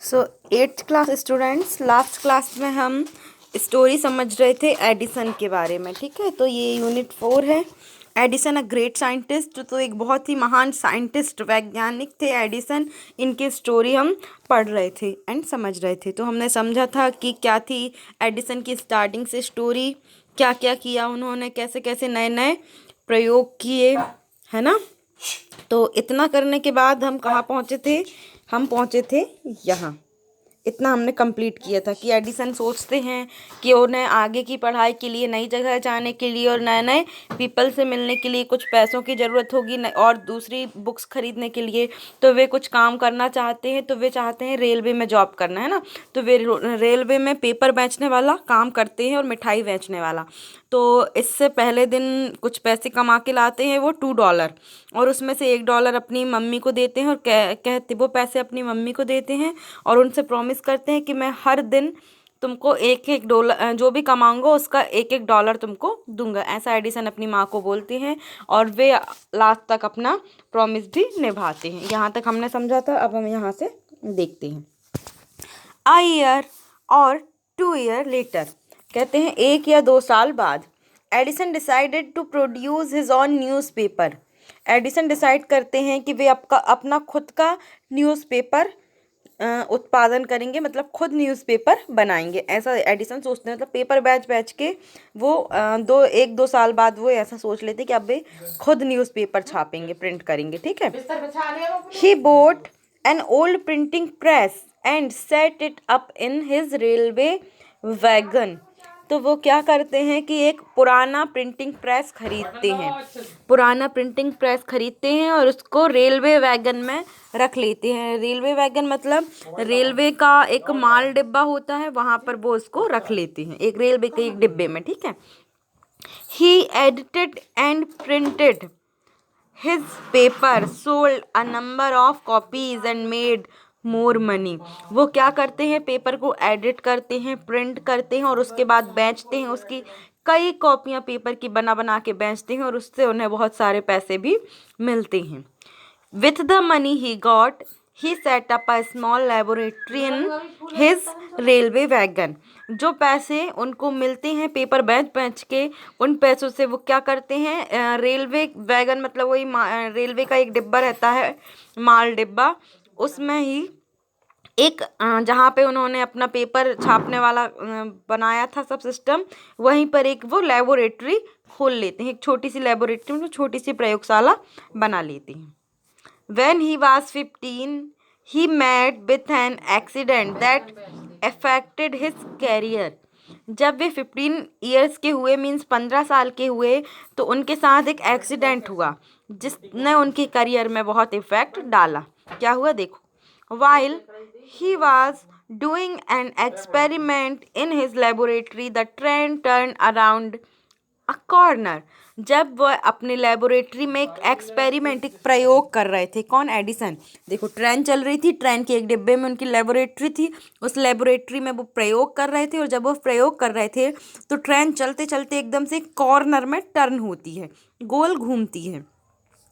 सो 8th class students, last class में हम story समझ रहे थे एडिसन के बारे में। ठीक है, तो ये यूनिट 4 है। एडिसन अ ग्रेट साइंटिस्ट, तो एक बहुत ही महान साइंटिस्ट वैज्ञानिक थे एडिसन। इनकी स्टोरी हम पढ़ रहे थे एंड समझ रहे थे। तो हमने समझा था कि क्या थी एडिसन की स्टार्टिंग से स्टोरी, क्या क्या किया उन्होंने, कैसे कैसे नए नए प्रयोग किए, है ना। तो इतना करने के बाद हम कहाँ पहुँचे थे? हम पहुँचे थे यहाँ। इतना हमने कंप्लीट किया था कि एडिसन सोचते हैं कि उन्हें आगे की पढ़ाई के लिए, नई जगह जाने के लिए और नए नए पीपल से मिलने के लिए कुछ पैसों की ज़रूरत होगी और दूसरी बुक्स खरीदने के लिए। तो वे कुछ काम करना चाहते हैं, तो वे चाहते हैं रेलवे में जॉब करना, है ना। तो वे रेलवे में पेपर बेचने वाला काम करते हैं और मिठाई बेचने वाला। तो इससे पहले दिन कुछ पैसे कमा के लाते हैं वो $2, और उसमें से $1 अपनी मम्मी को देते हैं और कहते वो पैसे अपनी मम्मी को देते हैं और उनसे प्रॉमिस करते हैं कि मैं हर दिन तुमको $1 जो भी कमाऊंगा उसका $1 तुमको दूंगा। ऐसा एडिसन अपनी माँ को बोलते हैं और वे लास्ट तक अपना प्रॉमिस भी निभाते हैं। यहाँ तक हमने समझा था। अब हम यहाँ से देखते हैं। A year और 2 year later, कहते हैं 1 या 2 साल बाद, Edison decided to produce his own newspaper. Edison decide करते हैं कि वे अपना खुद का न्यूज़पेपर उत्पादन करेंगे, मतलब खुद न्यूज़पेपर बनाएंगे। ऐसा एडिसन सोचते हैं, मतलब पेपर बैच के वो 1-2 साल बाद वो ऐसा सोच लेते कि अब वे खुद न्यूज़पेपर छापेंगे, प्रिंट करेंगे। ठीक है। He bought an old printing press and set it up in his railway wagon. तो वो क्या करते हैं कि एक पुराना प्रिंटिंग प्रेस खरीदते हैं, और उसको रेलवे वैगन में रख लेते हैं। रेलवे वैगन मतलब रेलवे का एक माल डिब्बा होता है, वहाँ पर वो उसको रख लेते हैं, एक रेलवे के एक डिब्बे में। ठीक है। He edited and printed his paper, sold a number of copies and made more money। वो क्या करते हैं? पेपर को एडिट करते हैं, प्रिंट करते हैं और उसके बाद बेचते हैं। उसकी कई कॉपियाँ पेपर की बना बना के बेचते हैं और उससे उन्हें बहुत सारे पैसे भी मिलते हैं। With the money he got, he set up a small laboratory in his railway wagon। जो पैसे उनको मिलते हैं पेपर बेच के, उन पैसों से वो क्या करते हैं? रेलवे वैगन मतलब वही रेलवे का एक डिब्बा रहता है, माल डिब्बा, उसमें ही एक जहाँ पे उन्होंने अपना पेपर छापने वाला बनाया था सब सिस्टम, वहीं पर एक वो लेबोरेटरी खोल लेते हैं। एक छोटी सी लेबोरेटरी में छोटी सी प्रयोगशाला बना लेते हैं। When he was 15, he met with an accident that affected his career। जब वे 15 ईयर्स के हुए, मीन्स 15 साल के हुए, तो उनके साथ एक एक्सीडेंट हुआ जिसने उनके करियर में बहुत इफेक्ट डाला। क्या हुआ देखो। While he was doing an experiment in his laboratory, the train turned around a corner. जब वह अपने लेबोरेटरी में एक एक्सपेरिमेंट, एक प्रयोग कर रहे थे, कौन? एडिसन। देखो, ट्रेन चल रही थी, ट्रेन के एक डिब्बे में उनकी लेबोरेटरी थी, उस लेबोरेटरी में वो प्रयोग कर रहे थे। और जब वो प्रयोग कर रहे थे तो ट्रेन चलते चलते एकदम से कॉर्नर में टर्न होती है, गोल घूमती है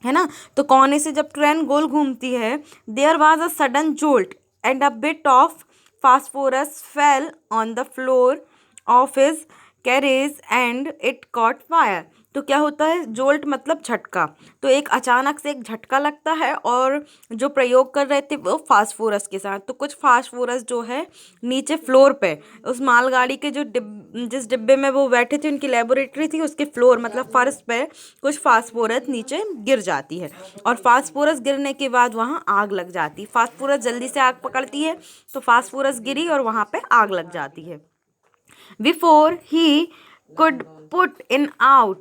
ना। तो कोने से जब ट्रेन गोल घूमती है, there was a sudden jolt and a bit of phosphorus fell on the floor of his carriage and it caught fire. तो क्या होता है? जोल्ट मतलब झटका। तो एक अचानक से एक झटका लगता है और जो प्रयोग कर रहे थे वो फास्फोरस के साथ, तो कुछ फास्फोरस जो है नीचे फ्लोर पे, उस मालगाड़ी के जो जिस डिब्बे में वो बैठे थे, उनकी लेबोरेटरी थी, उसके फ्लोर मतलब फर्श पे कुछ फास्फोरस नीचे गिर जाती है। और फास्फोरस गिरने के बाद वहाँ आग लग जाती है। फास्फोरस जल्दी से आग पकड़ती है, तो फास्फोरस गिरी और वहाँ पे आग लग जाती है। Before he could put it out,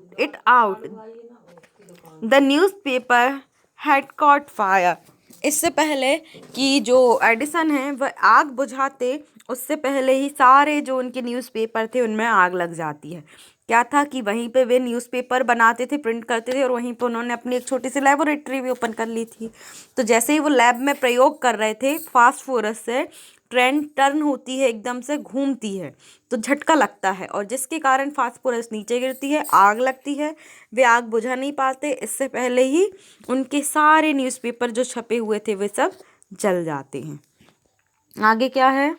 the newspaper had caught fire। इससे पहले कि जो एडिसन है वह आग बुझाते, उससे पहले ही सारे जो उनके न्यूज़पेपर थे उनमें आग लग जाती है। क्या था कि वहीं पे वे न्यूज़पेपर बनाते थे, प्रिंट करते थे, और वहीं पे उन्होंने अपनी एक छोटी सी लेबोरेटरी भी ओपन कर ली थी। तो जैसे ही वो लैब में प्रयोग कर रहे थे, फास्फोरस से ट्रेन टर्न होती है, एकदम से घूमती है, तो झटका लगता है और जिसके कारण फास्फोरस नीचे गिरती है, आग लगती है। वे आग बुझा नहीं पाते, इससे पहले ही उनके सारे न्यूज़पेपर जो छपे हुए थे वे सब जल जाते हैं। आगे क्या है,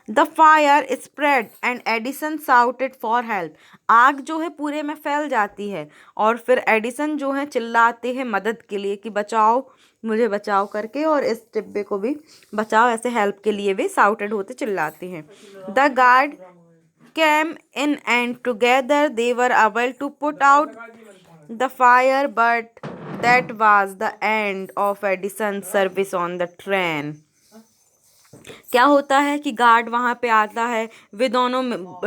the fire spread and Edison shouted for help. आग जो है पूरे में फैल जाती है और फिर एडिसन जो है चिल्लाते हैं मदद के लिए कि बचाओ, मुझे बचाओ करके, और इस डिब्बे को भी बचाओ, ऐसे हेल्प के लिए वे साउटेड होते चिल्लाते हैं। The guard came in and together they were able to put out the fire, but that was the end of Edison's service on the train। क्या होता है कि गार्ड वहां पे आता है, वे दोनों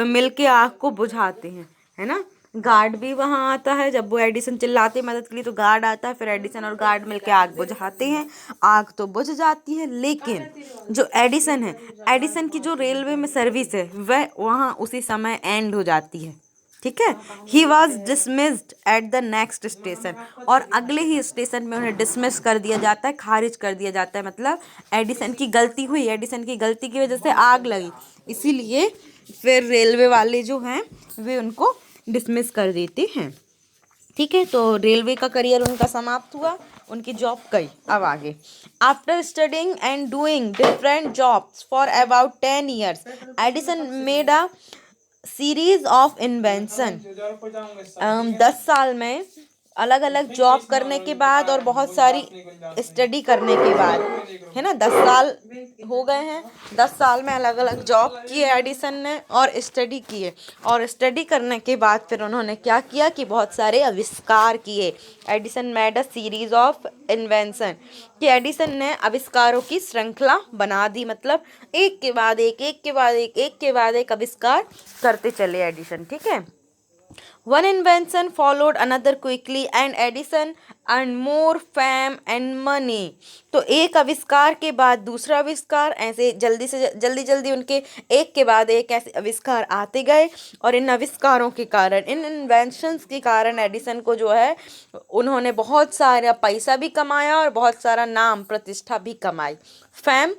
मिलके आग को बुझाते हैं, है ना। गार्ड भी वहां आता है, जब वो एडिसन चिल्लाते हैं मदद के लिए तो गार्ड आता है, फिर एडिसन और गार्ड मिलके आग बुझाते हैं। आग तो बुझ जाती है, लेकिन जो एडिसन है, एडिसन की जो रेलवे में सर्विस है वह वहां उसी समय एंड हो जाती है, ठीक है। He was dismissed at the next station, और अगले ही स्टेशन में उन्हें डिसमिस कर दिया जाता है, खारिज कर दिया जाता है। मतलब एडिसन की गलती हुई, एडिसन की गलती की वजह से आग लगी, इसीलिए फिर रेलवे वाले जो हैं वे उनको डिसमिस कर देते हैं, ठीक है। तो रेलवे का करियर उनका समाप्त हुआ, उनकी जॉब गई। अब आगे, after studying and doing different jobs for about 10 years Edison made a series of invention. 10 साल में अलग अलग जॉब करने के बाद और बहुत सारी स्टडी करने के बाद, है ना, 10 साल हो गए हैं, 10 साल में अलग अलग जॉब किए एडिसन ने और स्टडी किए, और स्टडी करने के बाद फिर उन्होंने क्या किया कि बहुत सारे आविष्कार किए। Edison made a series of invention, कि एडिसन ने आविष्कारों की श्रृंखला बना दी, मतलब एक के बाद एक, एक के बाद एक, एक के बाद एक आविष्कार करते चले एडिसन, ठीक है। One invention followed another quickly and Edison earned more fame and money। तो एक आविष्कार के बाद दूसरा आविष्कार, ऐसे जल्दी से जल्दी उनके एक के बाद एक ऐसे आविष्कार आते गए, और इन आविष्कारों के कारण, इन इन्वेंशंस के कारण एडिसन को जो है उन्होंने बहुत सारा पैसा भी कमाया और बहुत सारा नाम प्रतिष्ठा भी कमाई। फैम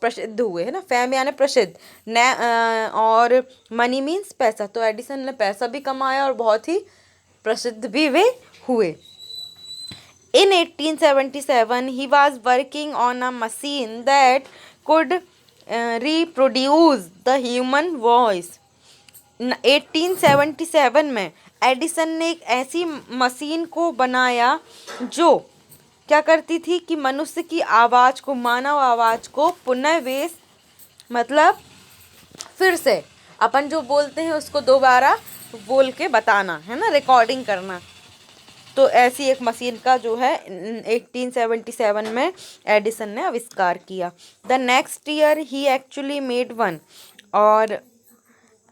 प्रसिद्ध हुए, है ना, फेम यानी प्रसिद्ध, और मनी मीन्स पैसा, तो एडिसन ने पैसा भी कमाया और बहुत ही प्रसिद्ध भी वे हुए। इन 1877 he was working on a machine that could reproduce the human voice. 1877 में एडिसन ने एक ऐसी मशीन को बनाया जो क्या करती थी कि मनुष्य की आवाज़ को, मानव आवाज़ को पुनः वेश, मतलब फिर से अपन जो बोलते हैं उसको दोबारा बोल के बताना, है ना, रिकॉर्डिंग करना। तो ऐसी एक मशीन का जो है 1877 में एडिसन ने आविष्कार किया। The next year he actually made one, और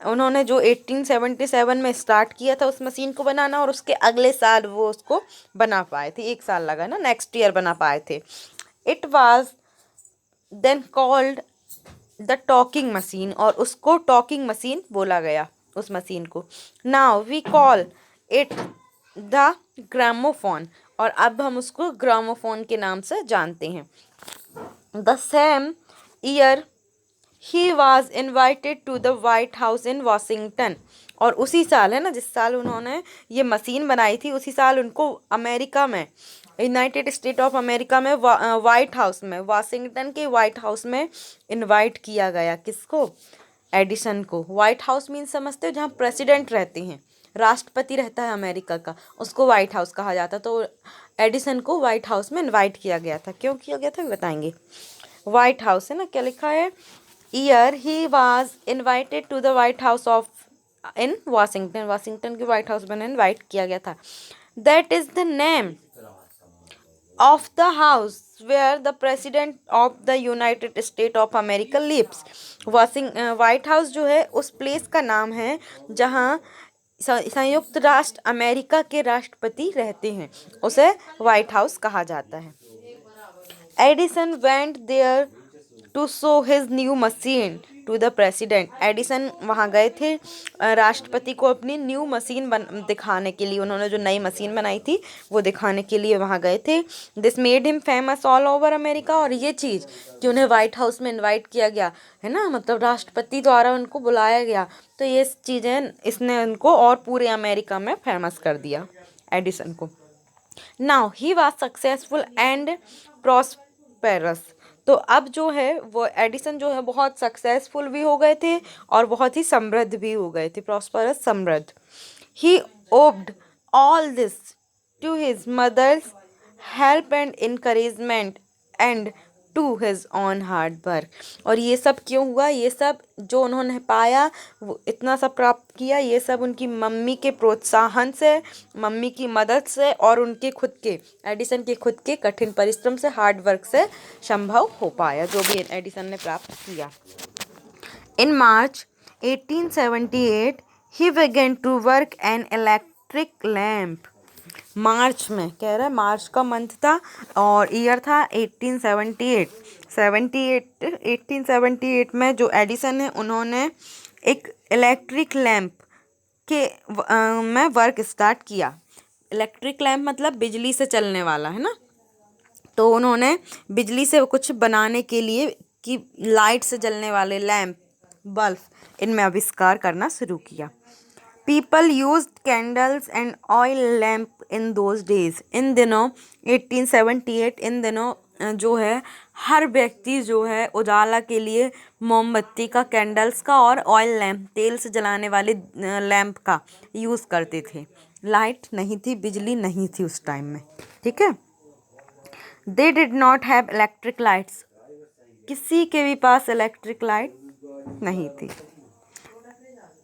उन्होंने जो 1877 में स्टार्ट किया था उस मशीन को बनाना, और उसके अगले साल वो उसको बना पाए थे, 1 साल लगा ना, नेक्स्ट ईयर बना पाए थे। It was then called the talking machine, और उसको टॉकिंग मशीन बोला गया उस मशीन को। Now we call it the gramophone, और अब हम उसको ग्रामोफोन के नाम से जानते हैं। द सेम ईयर ही was invited to the white House in Washington, और उसी साल, है ना, जिस साल उन्होंने ये मशीन बनाई थी उसी साल उनको अमेरिका में, यूनाइटेड स्टेट ऑफ अमेरिका में वाइट हाउस में, वाशिंगटन के वाइट हाउस में इनवाइट किया गया। किसको? एडिसन को। वाइट हाउस मीन समझते हो, जहाँ प्रेसिडेंट रहते हैं, राष्ट्रपति रहता है अमेरिका का, उसको वाइट हाउस कहा जाता। तो एडिसन को वाइट हाउस में इनवाइट किया गया था। क्यों किया गया था बताएंगे। वाइट हाउस, है ना, क्या लिखा है, here he was invited to the white house of in Washington, Washington के वाइट हाउस में इनवाइट किया गया था। That is the name of the house where the president of the United State of America lives. White house जो है उस place का नाम है जहाँ संयुक्त राष्ट्र अमेरिका के राष्ट्रपति रहते हैं, उसे वाइट हाउस कहा जाता है। Edison went there to show his new machine to the president. Edison वहाँ गए थे राष्ट्रपति को अपनी न्यू मशीन दिखाने के लिए, उन्होंने जो नई मशीन बनाई थी वो दिखाने के लिए वहाँ गए थे। This made him famous all over America, और ये चीज़ कि उन्हें वाइट हाउस में इनवाइट किया गया, है ना, मतलब राष्ट्रपति द्वारा उनको बुलाया गया, तो ये चीज़ें इसने उनको और पूरे अमेरिका में फेमस कर दिया एडिसन को। Now he was successful and prosperous. तो अब जो है वो एडिसन जो है बहुत सक्सेसफुल भी हो गए थे और बहुत ही समृद्ध भी हो गए थे, प्रॉस्परस, समृद्ध। He owed all this to his mother's help and encouragement and to his own hard work. और ये सब क्यों हुआ, ये सब जो उन्होंने पाया, वो इतना सब प्राप्त किया, ये सब उनकी मम्मी के प्रोत्साहन से, मम्मी की मदद से और उनके खुद के, एडिसन के खुद के कठिन परिश्रम से, हार्ड वर्क से संभव हो पाया, जो भी एडिसन ने प्राप्त किया। In March 1878, he began to work an electric lamp. मार्च में कह रहा है, मार्च का मंथ था और ईयर था 1878 में जो एडिसन है उन्होंने एक इलेक्ट्रिक लैम्प के में वर्क स्टार्ट किया। इलेक्ट्रिक लैम्प मतलब बिजली से चलने वाला, है ना। तो उन्होंने बिजली से कुछ बनाने के लिए कि लाइट से जलने वाले लैम्प, बल्ब, इनमें आविष्कार करना शुरू किया। People used candles and oil lamp in those days. इन दिनों 1878, इन दिनों जो है हर व्यक्ति जो है उजाला के लिए मोमबत्ती का, कैंडल्स का और ऑयल लैम्प, तेल से जलाने वाले लैम्प का यूज़ करते थे। लाइट नहीं थी, बिजली नहीं थी उस टाइम में, ठीक है। They did not have electric lights. किसी के भी पास इलेक्ट्रिक लाइट नहीं थी।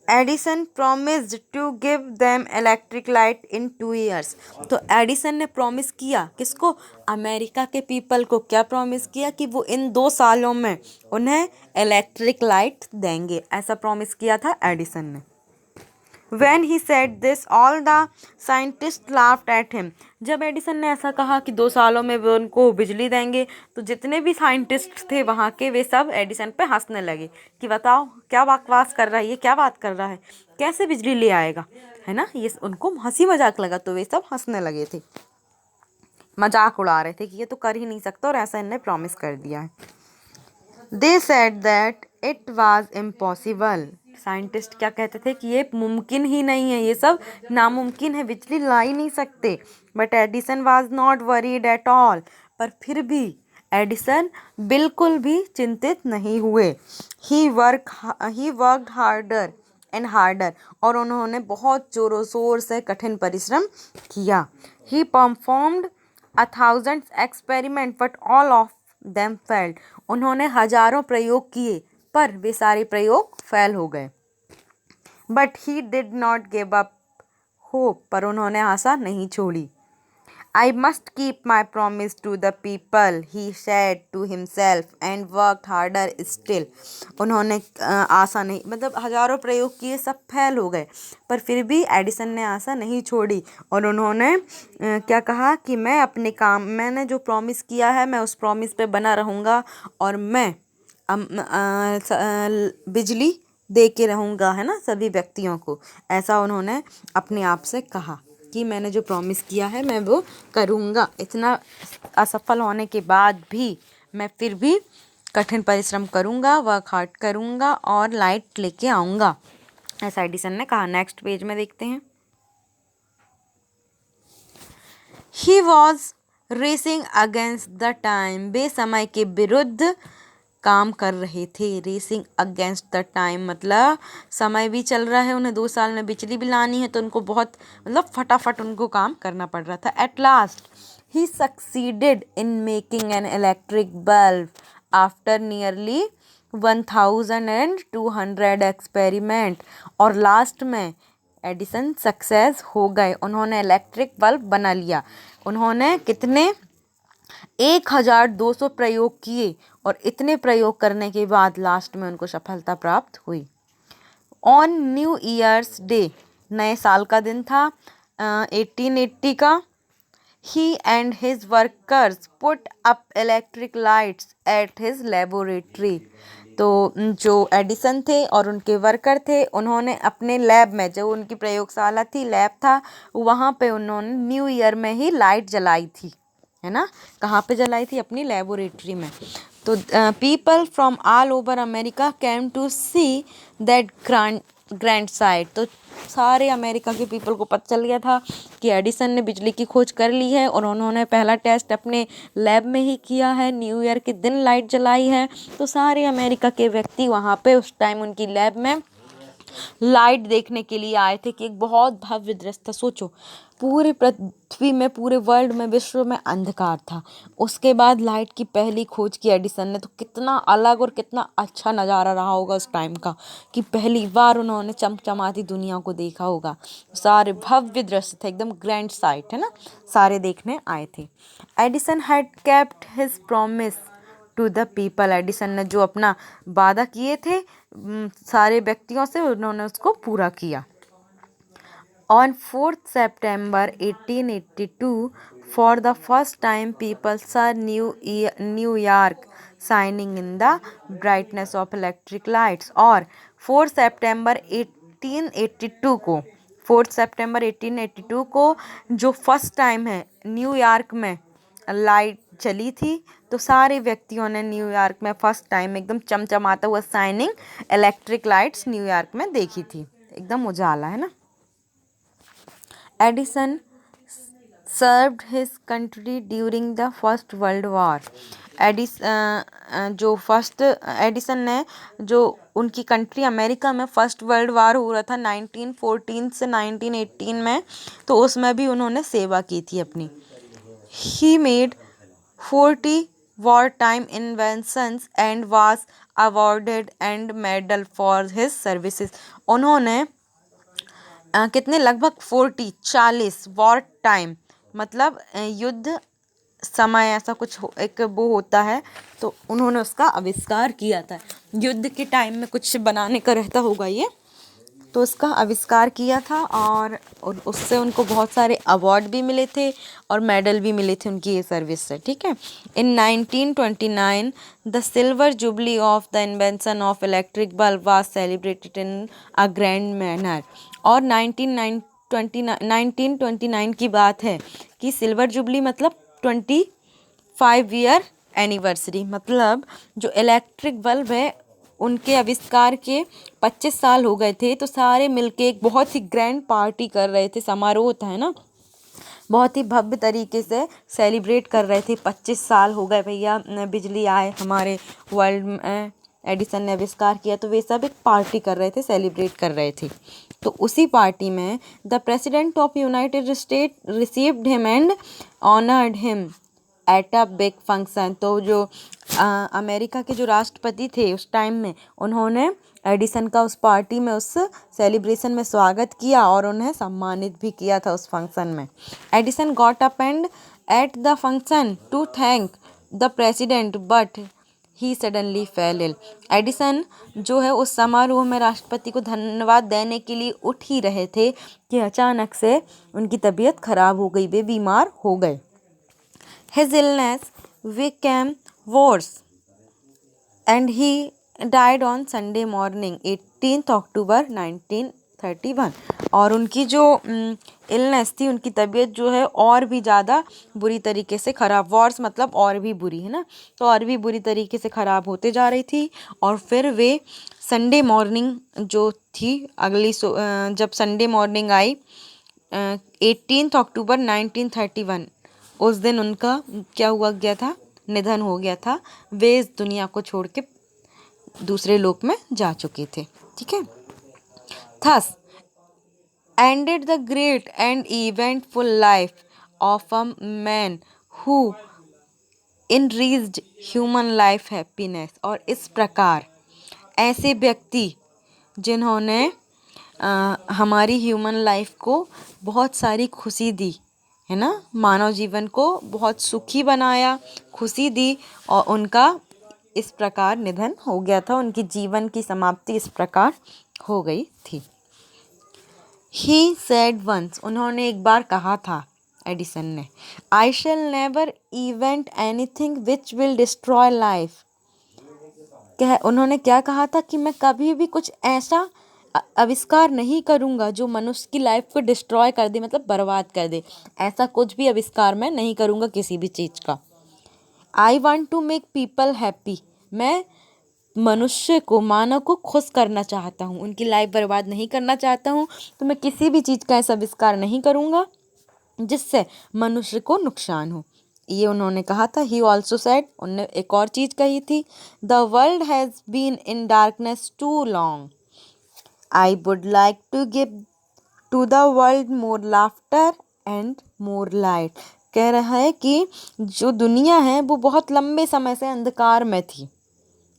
Edison promised to give them electric light in 2 years। तो एडिसन ने प्रॉमिस किया किसको, अमेरिका के पीपल को, क्या प्रॉमिस किया कि वो इन 2 सालों में उन्हें इलेक्ट्रिक लाइट देंगे, ऐसा प्रॉमिस किया था एडिसन ने। When he said this, all the scientists laughed at him। जब एडिसन ने ऐसा कहा कि 2 सालों में वो उनको बिजली देंगे, तो जितने भी साइंटिस्ट थे वहाँ के, वे सब एडिसन पे हंसने लगे कि बताओ क्या बकवास कर रहा है ये, क्या बात कर रहा है, कैसे बिजली ले आएगा, है ना। ये उनको हंसी मजाक लगा, तो वे सब हंसने लगे थे, मजाक उड़ा रहे थे कि ये तो कर ही नहीं सकता, और ऐसा इन्हें प्रॉमिस कर दिया है। They said that it was impossible। Scientist क्या कहते थे कि ये मुमकिन ही नहीं है, ये सब नामुमकिन है, बिजली ला ही नहीं सकते। But Edison was not worried at all. पर फिर भी एडिसन बिल्कुल भी चिंतित नहीं हुए। He worked harder and harder. और उन्होंने बहुत जोरों शोर से कठिन परिश्रम किया। ही performed 1000 experiment but all of them failed. उन्होंने हजारों प्रयोग किए पर वे सारे प्रयोग फेल हो गए। But he did not give up hope. पर उन्होंने आशा नहीं छोड़ी। I must keep my promise to the people, he said to himself and worked harder still। उन्होंने आशा नहीं, मतलब हजारों प्रयोग किए, सब फेल हो गए, पर फिर भी एडिसन ने आशा नहीं छोड़ी और उन्होंने क्या कहा कि मैं अपने काम, मैंने जो प्रॉमिस किया है मैं उस प्रॉमिस पे बना रहूँगा और मैं बिजली दे के रहूँगा, है ना, सभी व्यक्तियों को। ऐसा उन्होंने अपने आप से कहा कि मैंने जो प्रॉमिस किया है मैं वो करूँगा। इतना असफल होने के बाद भी मैं फिर भी कठिन परिश्रम करूँगा, वर्क हार्ड करूँगा और लाइट लेके आऊँगा, ऐसा एडिसन ने कहा। नेक्स्ट पेज में देखते हैं। He was racing against the time. वे समय के विरुद्ध काम कर रहे थे। रेसिंग अगेंस्ट द टाइम मतलब समय भी चल रहा है, उन्हें 2 साल में बिजली भी लानी है, तो उनको बहुत, मतलब फटाफट उनको काम करना पड़ रहा था। At last he succeeded in making an electric bulb after nearly 1200 experiment. और लास्ट में एडिसन सक्सेस हो गए, उन्होंने इलेक्ट्रिक बल्ब बना लिया। उन्होंने कितने 1200 प्रयोग किए और इतने प्रयोग करने के बाद लास्ट में उनको सफलता प्राप्त हुई। ऑन न्यू ईयर्स डे, नए साल का दिन था 1880 का। He and his workers put up electric lights at his laboratory. तो जो एडिसन थे और उनके वर्कर थे, उन्होंने अपने लैब में, जो उनकी प्रयोगशाला थी, लैब था, वहाँ पे उन्होंने न्यू ईयर में ही लाइट जलाई थी, है ना। कहाँ पे जलाई थी? अपनी लेबोरेटरी में। तो people from all over America came to see that grand sight. तो सारे अमेरिका के पीपल को पता चल गया था कि एडिसन ने बिजली की खोज कर ली है, और उन्होंने पहला टेस्ट अपने लैब में ही किया है, न्यू ईयर के दिन लाइट जलाई है। तो सारे अमेरिका के व्यक्ति वहाँ पे उस टाइम उनकी लैब में लाइट देखने के लिए आए थे कि एक बहुत भव्य दृश्य था। सोचो, पूरे पृथ्वी में, पूरे वर्ल्ड में, विश्व में अंधकार था। उसके बाद लाइट की पहली खोज की एडिसन ने, तो कितना अलग और कितना अच्छा नज़ारा रहा होगा उस टाइम का कि पहली बार उन्होंने चमचमाती दुनिया को देखा होगा। सारे भव्य दृश्य थे, एकदम ग्रैंड साइट है ना, सारे देखने आए थे। Edison had kept his promise to the people. Edison ने जो अपना वादा किए थे सारे व्यक्तियों से, उन्होंने उसको पूरा किया। On 4th September 1882, for the first time, people saw New York shining in the brightness of electric lights। और 4 सितंबर 1882 को 4 सितंबर 1882 को जो फर्स्ट टाइम है न्यूयॉर्क में लाइट चली थी, तो सारे व्यक्तियों ने न्यूयॉर्क में फर्स्ट टाइम एकदम चमचमाता हुआ शाइनिंग इलेक्ट्रिक लाइट्स न्यूयॉर्क में देखी थी। एकदम उजाला है ना। Edison served his country during the first world war. Edison ने जो उनकी कंट्री अमेरिका में फर्स्ट वर्ल्ड वॉर हो रहा था 1914 से 1918 में, तो उसमें भी उन्होंने सेवा की थी अपनी। He made 40 wartime inventions and was awarded and medal for his services। उन्होंने कितने, लगभग 40 वॉर टाइम मतलब युद्ध समय, ऐसा कुछ एक वो होता है, तो उन्होंने उसका आविष्कार किया था। युद्ध के टाइम में कुछ बनाने का रहता होगा ये, तो उसका आविष्कार किया था, और उससे उनको बहुत सारे अवार्ड भी मिले थे और मेडल भी मिले थे उनकी ये सर्विस से। ठीक है। इन 1929 the silver jubilee of the invention of electric bulb was celebrated in a grand manner. और 1929 की बात है कि सिल्वर जुबली मतलब 25 ईयर एनिवर्सरी, मतलब जो इलेक्ट्रिक बल्ब है उनके आविष्कार के 25 साल हो गए थे, तो सारे मिलके एक बहुत ही ग्रैंड पार्टी कर रहे थे। समारोह होता है ना, बहुत ही भव्य तरीके से सेलिब्रेट कर रहे थे। 25 साल हो गए भैया बिजली आए हमारे वर्ल्ड में, एडिसन ने आविष्कार किया, तो वे सब एक पार्टी कर रहे थे, सेलिब्रेट कर रहे थे। तो उसी पार्टी में the president of United state received him and honoured him at a big function. तो जो अमेरिका के जो राष्ट्रपति थे उस टाइम में, उन्होंने एडिसन का उस पार्टी में, उस सेलिब्रेशन में स्वागत किया और उन्हें सम्मानित भी किया था उस फंक्शन में। Edison got up and at the function to thank the president but he suddenly fell ill. Edison जो है उस समारोह में राष्ट्रपति को धन्यवाद देने के लिए उठ ही रहे थे कि अचानक से उनकी तबीयत खराब हो गई, वे बीमार हो गए। His illness became worse and he died on Sunday morning 18th October 1931। और उनकी जो इलनेस थी, उनकी तबीयत जो है और भी ज़्यादा बुरी तरीके से ख़राब, वॉर्स मतलब और भी बुरी है ना, तो और भी बुरी तरीके से ख़राब होते जा रही थी। और फिर वे संडे मॉर्निंग जो थी जब संडे मॉर्निंग आई 18 अक्टूबर 1931, उस दिन उनका क्या हुआ गया था, निधन हो गया था। वे इस दुनिया को छोड़ के दूसरे लोक में जा चुके थे। ठीक है। Thus ended the great and eventful life of a man who enriched human life happiness। और इस प्रकार ऐसे व्यक्ति जिन्होंने हमारी ह्यूमन लाइफ को बहुत सारी खुशी दी है ना, मानव जीवन को बहुत सुखी बनाया, खुशी दी, और उनका इस प्रकार निधन हो गया था, उनकी जीवन की समाप्ति इस प्रकार हो गई थी। He said once, उन्होंने एक बार कहा था एडिसन ने, I shall never invent anything which will destroy life। उन्होंने क्या कहा था कि मैं कभी भी कुछ ऐसा आविष्कार नहीं करूँगा जो मनुष्य की लाइफ को डिस्ट्रॉय कर दे, मतलब बर्बाद कर दे। ऐसा कुछ भी आविष्कार मैं नहीं करूँगा किसी भी चीज़ का। I want to make people happy. मैं मनुष्य को, मानव को खुश करना चाहता हूँ, उनकी लाइफ बर्बाद नहीं करना चाहता हूँ, तो मैं किसी भी चीज़ का ऐसा आविष्कार नहीं करूँगा जिससे मनुष्य को नुकसान हो। ये उन्होंने कहा था। ही ऑल्सो सेड, उन्होंने एक और चीज़ कही थी, the world has been in darkness too long, I would like to give to the world more laughter and more light. कह रहा है कि जो दुनिया है वो बहुत लंबे समय से अंधकार में थी,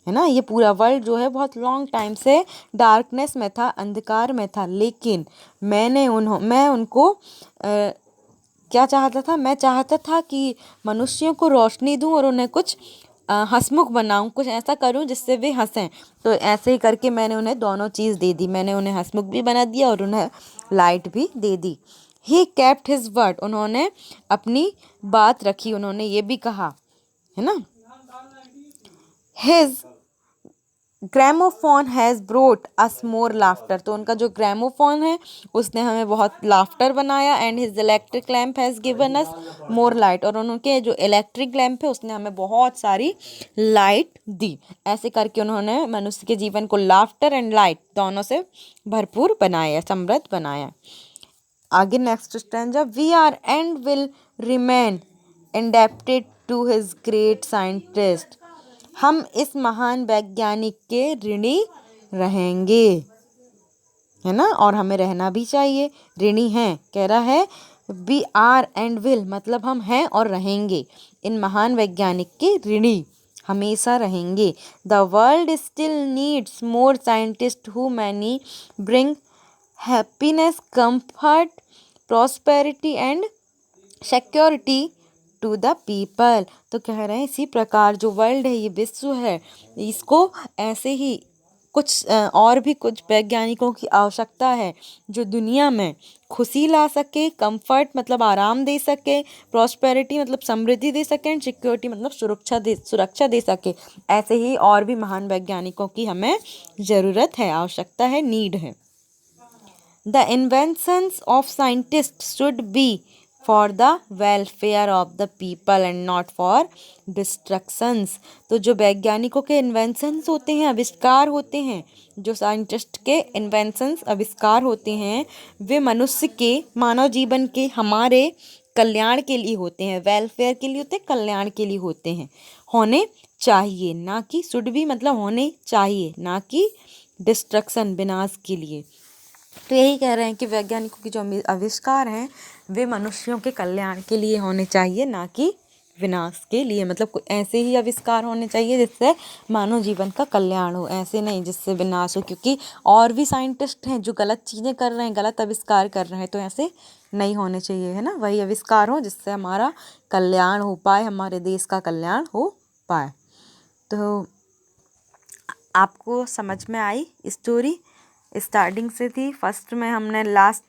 है ना। ये पूरा वर्ल्ड जो है बहुत लॉन्ग टाइम से डार्कनेस में था, अंधकार में था, लेकिन मैं उनको क्या चाहता था, मैं चाहता था कि मनुष्यों को रोशनी दूं और उन्हें कुछ हंसमुख बनाऊं, कुछ ऐसा करूं जिससे वे हंसें। तो ऐसे ही करके मैंने उन्हें दोनों चीज़ दे दी, मैंने उन्हें हंसमुख भी बना दिया और उन्हें लाइट भी दे दी। ही केप्ट हिज वर्ड, उन्होंने अपनी बात रखी, उन्होंने ये भी कहा, है ना। His gramophone has brought us more laughter, तो उनका जो ग्रामोफोन है उसने हमें बहुत लाफ्टर बनाया। And his electric lamp has given us more light, और उनके जो इलेक्ट्रिक लैम्प है उसने हमें बहुत सारी लाइट दी। ऐसे करके उन्होंने मनुष्य के जीवन को लाफ्टर एंड लाइट दोनों से भरपूर बनाया, समृद्ध बनाया। आगे next stanza, we are and will remain indebted to his great scientist, हम इस महान वैज्ञानिक के ऋणी रहेंगे, है ना, और हमें रहना भी चाहिए, ऋणी हैं। कह रहा है वी आर एंड विल, मतलब हम हैं और रहेंगे, इन महान वैज्ञानिक के ऋणी हमेशा रहेंगे। The world still needs more scientist who many bring happiness, comfort, prosperity and security to the people. तो कह रहे हैं इसी प्रकार जो वर्ल्ड है, ये विश्व है, इसको ऐसे ही कुछ और भी कुछ वैज्ञानिकों की आवश्यकता है जो दुनिया में खुशी ला सके, कंफर्ट मतलब आराम दे सके, प्रॉस्पेरिटी मतलब समृद्धि दे सके, एंड सिक्योरिटी मतलब सुरक्षा दे सके। ऐसे ही और भी महान वैज्ञानिकों की हमें ज़रूरत है, आवश्यकता है, नीड है। The inventions of scientists should be for the welfare of the people and not for destructions। तो जो वैज्ञानिकों के इन्वेंशंस होते हैं, आविष्कार होते हैं, जो साइंटिस्ट के इन्वेंशंस आविष्कार होते हैं, वे मनुष्य के, मानव जीवन के, हमारे कल्याण के लिए होते हैं, वेलफेयर के लिए होते हैं, कल्याण के लिए होते हैं, होने चाहिए, ना कि शुड भी मतलब होने चाहिए, ना कि डिस्ट्रक्शन विनाश के लिए। तो यही कह रहे हैं कि वैज्ञानिकों की जो आविष्कार हैं वे मनुष्यों के कल्याण के लिए होने चाहिए, ना कि विनाश के लिए। मतलब ऐसे ही आविष्कार होने चाहिए जिससे मानव जीवन का कल्याण हो, ऐसे नहीं जिससे विनाश हो, क्योंकि और भी साइंटिस्ट हैं जो गलत चीज़ें कर रहे हैं, गलत आविष्कार कर रहे हैं, तो ऐसे नहीं होने चाहिए, है ना। वही आविष्कार हो जिससे हमारा कल्याण हो पाए, हमारे देश का कल्याण हो पाए। तो आपको समझ में आई स्टोरी, स्टार्टिंग से थी। फर्स्ट में हमने लास्ट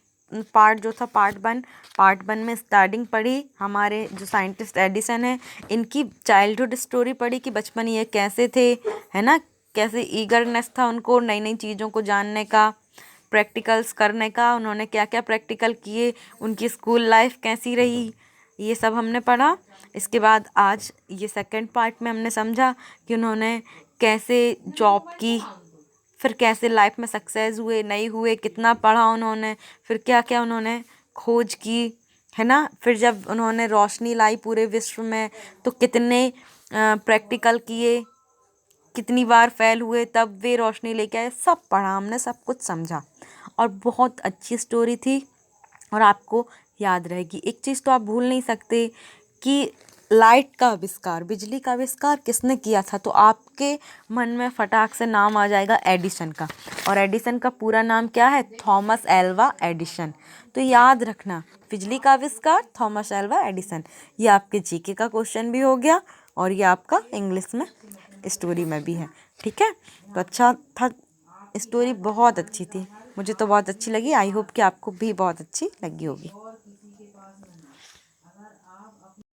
पार्ट जो था पार्ट वन में स्टार्टिंग पढ़ी, हमारे जो साइंटिस्ट एडिसन है इनकी चाइल्डहुड स्टोरी पढ़ी कि बचपन ये कैसे थे, है ना, कैसे ईगरनेस था उनको नई नई चीज़ों को जानने का, प्रैक्टिकल्स करने का, उन्होंने क्या क्या प्रैक्टिकल किए, उनकी स्कूल लाइफ कैसी रही, ये सब हमने पढ़ा। इसके बाद आज ये सेकंड पार्ट में हमने समझा कि उन्होंने कैसे जॉब की, फिर कैसे लाइफ में सक्सेस हुए, नहीं हुए, कितना पढ़ा उन्होंने, फिर क्या क्या उन्होंने खोज की, है ना, फिर जब उन्होंने रोशनी लाई पूरे विश्व में तो कितने प्रैक्टिकल किए, कितनी बार फेल हुए, तब वे रोशनी लेके आए, सब पढ़ा हमने, सब कुछ समझा, और बहुत अच्छी स्टोरी थी और आपको याद रहेगी। एक चीज़ तो आप भूल नहीं सकते कि लाइट का आविष्कार, बिजली का आविष्कार किसने किया था, तो आपके मन में फटाक से नाम आ जाएगा एडिसन का, और एडिसन का पूरा नाम क्या है, थॉमस एल्वा एडिसन। तो याद रखना, बिजली का आविष्कार थॉमस एल्वा एडिसन। ये आपके जीके का क्वेश्चन भी हो गया और ये आपका इंग्लिश में स्टोरी में भी है, ठीक है। तो अच्छा था, स्टोरी बहुत अच्छी थी, मुझे तो बहुत अच्छी लगी, आई होप कि आपको भी बहुत अच्छी लगी होगी।